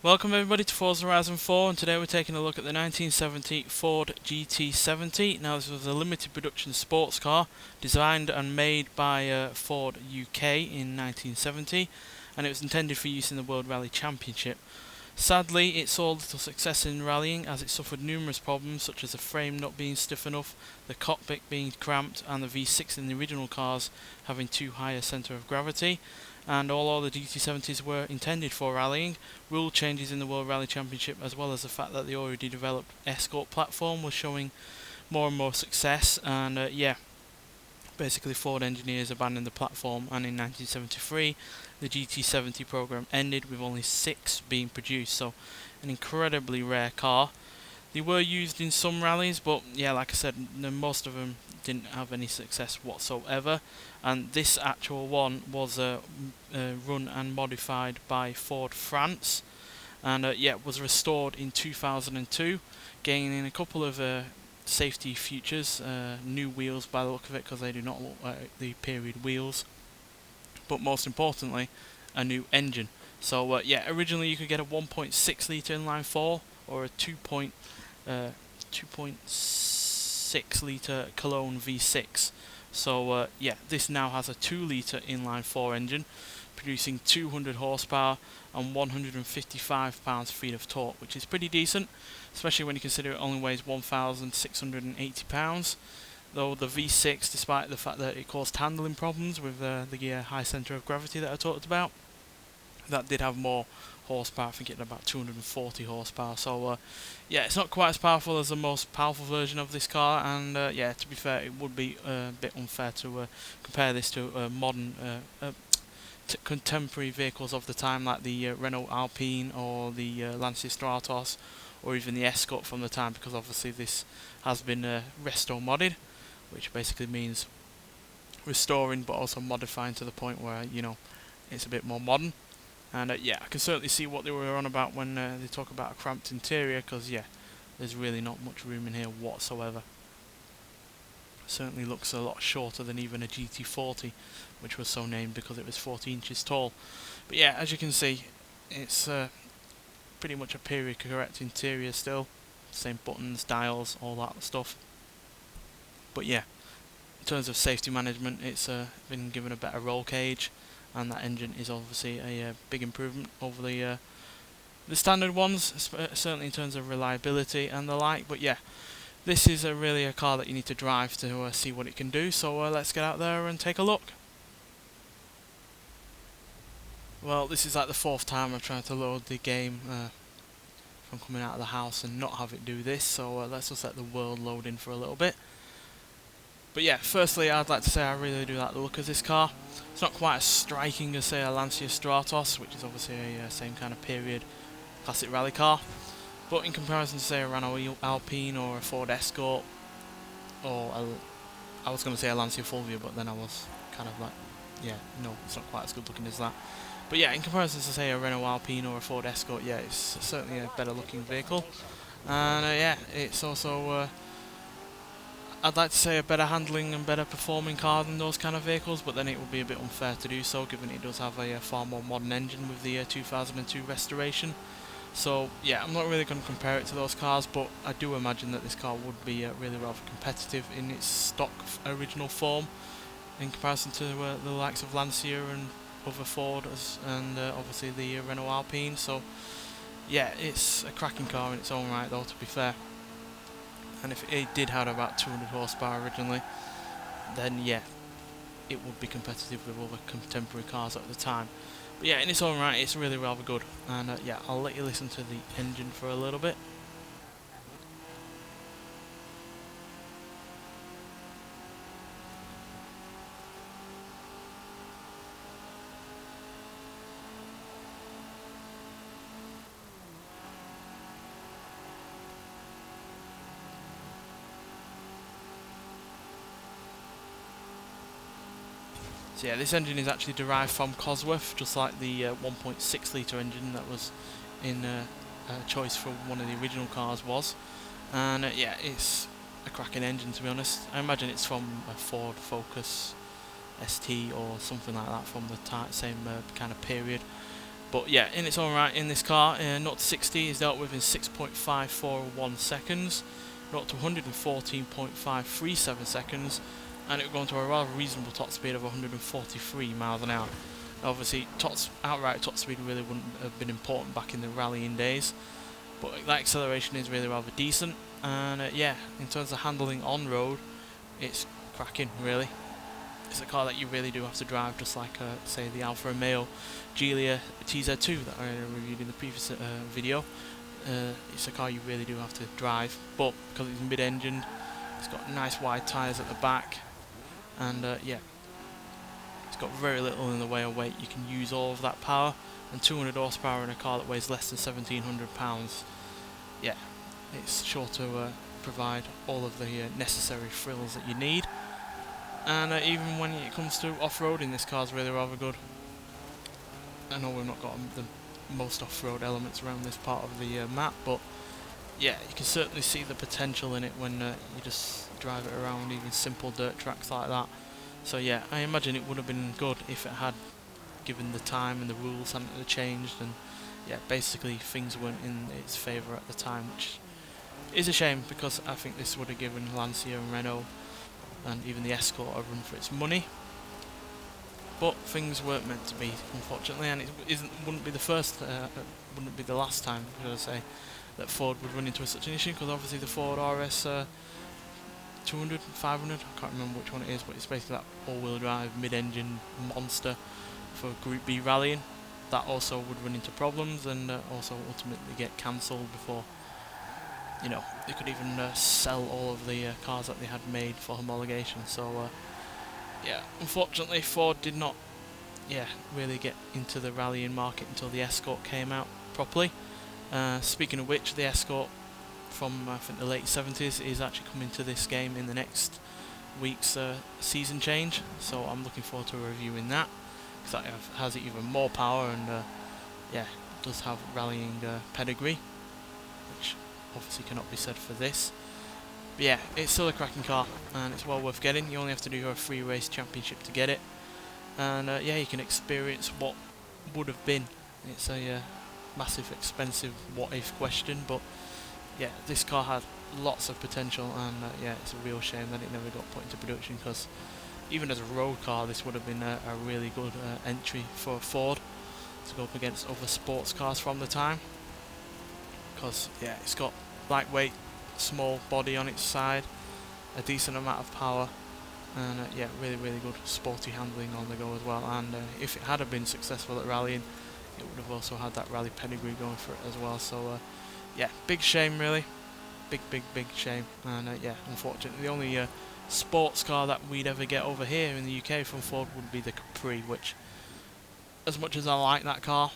Welcome everybody to Forza Horizon 4, and today we're taking a look at the 1970 Ford GT70. Now this was a limited production sports car designed and made by Ford UK in 1970, and it was intended for use in the World Rally Championship. Sadly, it saw little success in rallying as it suffered numerous problems such as the frame not being stiff enough, the cockpit being cramped, and the V6 in the original cars having too high a centre of gravity. And although the GT70s were intended for rallying, rule changes in the World Rally Championship, as well as the fact that the already developed Escort platform was showing more and more success, and basically Ford engineers abandoned the platform, and in 1973 the GT70 program ended with only 6 being produced, so an incredibly rare car. They were used in some rallies, but yeah, like I said, most of them didn't have any success whatsoever, and this actual one was run and modified by Ford France, and was restored in 2002, gaining a couple of safety features, new wheels by the look of it, because they do not look like the period wheels, but most importantly, a new engine. So originally you could get a 1.6 litre inline 4 or a 2.6 litre Cologne V6. So this now has a 2 litre inline 4 engine, producing 200 horsepower and 155 pounds-feet of torque, which is pretty decent, especially when you consider it only weighs 1,680 pounds. Though the V6, despite the fact that it caused handling problems with the high centre of gravity that I talked about, that did have more horsepower. I think it had about 240 horsepower. So it's not quite as powerful as the most powerful version of this car, and to be fair, it would be a bit unfair to compare this to modern contemporary vehicles of the time, like the Renault Alpine or the Lancia Stratos, or even the Escort from the time, because obviously this has been resto modded, which basically means restoring but also modifying to the point where it's a bit more modern. And I can certainly see what they were on about when they talk about a cramped interior, because there's really not much room in here whatsoever. Certainly looks a lot shorter than even a GT40, which was so named because it was 40 inches tall. But yeah, as you can see, it's pretty much a period correct interior still. Same buttons, dials, all that stuff. But yeah, in terms of safety management, it's been given a better roll cage, and that engine is obviously a big improvement over the standard ones, certainly in terms of reliability and the like. But yeah, this is really a car that you need to drive to see what it can do, so let's get out there and take a look. Well, this is like the 4th time I've tried to load the game from coming out of the house and not have it do this, so let's just let the world load in for a little bit. But yeah, firstly I'd like to say I really do like the look of this car. It's not quite as striking as say a Lancia Stratos, which is obviously a same kind of period classic rally car, but in comparison to say a Renault Alpine or a Ford Escort, or I was going to say a Lancia Fulvia, but then I was kind of like, no, it's not quite as good looking as that. But yeah, in comparison to say a Renault Alpine or a Ford Escort, it's certainly a better looking vehicle, and it's also I'd like to say a better handling and better performing car than those kind of vehicles, but then it would be a bit unfair to do so, given it does have a far more modern engine with the 2002 restoration. So yeah, I'm not really going to compare it to those cars, but I do imagine that this car would be really rather competitive in its stock original form in comparison to the likes of Lancia and other Fords, and obviously the Renault Alpine. So yeah, it's a cracking car in its own right, though, to be fair. And if it did have about 200 horsepower originally, then it would be competitive with other contemporary cars at the time. But yeah, in its own right, it's really rather good. And I'll let you listen to the engine for a little bit. So yeah, this engine is actually derived from Cosworth, just like the 1.6 litre engine that was in choice for one of the original cars was. And it's a cracking engine, to be honest. I imagine it's from a Ford Focus ST or something like that from the same kind of period. But yeah, in its own right, in this car, 0 to 60 is dealt with in 6.541 seconds, 0 to 114.537 seconds, and it will go into a rather reasonable top speed of 143 miles an hour. Obviously, outright top speed really wouldn't have been important back in the rallying days, but that acceleration is really rather decent. And yeah, in terms of handling on road, it's cracking really. It's a car that you really do have to drive, just like say the Alfa Romeo Giulia TZ2 that I reviewed in the previous video. It's a car you really do have to drive, but because it's mid-engined, it's got nice wide tyres at the back, and yeah, it's got very little in the way of weight. You can use all of that power, and 200 horsepower in a car that weighs less than 1,700 pounds. Yeah, it's sure to provide all of the necessary frills that you need. And even when it comes to off-roading, this car's really rather good. I know we've not got the most off-road elements around this part of the map, but yeah, you can certainly see the potential in it when you just drive it around even simple dirt tracks like that. So yeah, I imagine it would have been good if it had, given the time and the rules hadn't changed, and yeah, basically things weren't in its favour at the time, which is a shame, because I think this would have given Lancia and Renault and even the Escort a run for its money. But things weren't meant to be, unfortunately, and it wouldn't be the first, wouldn't be the last time, should I say, that Ford would run into such an issue, because obviously the Ford RS 200, 500, I can't remember which one it is, but it's basically that all-wheel drive mid-engine monster for Group B rallying. That also would run into problems, and also ultimately get cancelled before, you know, they could even sell all of the cars that they had made for homologation. So yeah, unfortunately Ford did not really get into the rallying market until the Escort came out properly. Speaking of which, the Escort from I think the late 70s is actually coming to this game in the next week's season change, so I'm looking forward to reviewing that, because that has even more power, and yeah, does have rallying pedigree, which obviously cannot be said for this. But yeah, it's still a cracking car, and it's well worth getting. You only have to do a free race championship to get it, and yeah, you can experience what would have been. It's a massive, expensive what-if question, but yeah, this car had lots of potential, and yeah, it's a real shame that it never got put into production, because even as a road car, this would have been a really good entry for Ford to go up against other sports cars from the time. Because yeah, it's got lightweight, small body on its side, a decent amount of power, and yeah, really good sporty handling on the go as well. And if it had been successful at rallying, it would have also had that rally pedigree going for it as well. So yeah, big shame really, big shame. And yeah, unfortunately the only sports car that we'd ever get over here in the UK from Ford would be the Capri, which, as much as I like that car,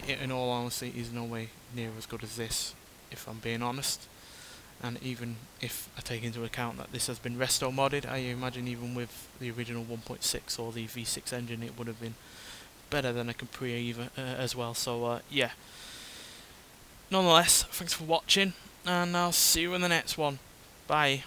in all honesty, is no way near as good as this, if I'm being honest. And even if I take into account that this has been resto modded, I imagine even with the original 1.6 or the V6 engine, it would have been better than a Capri even as well. So yeah, nonetheless, thanks for watching, and I'll see you in the next one. Bye.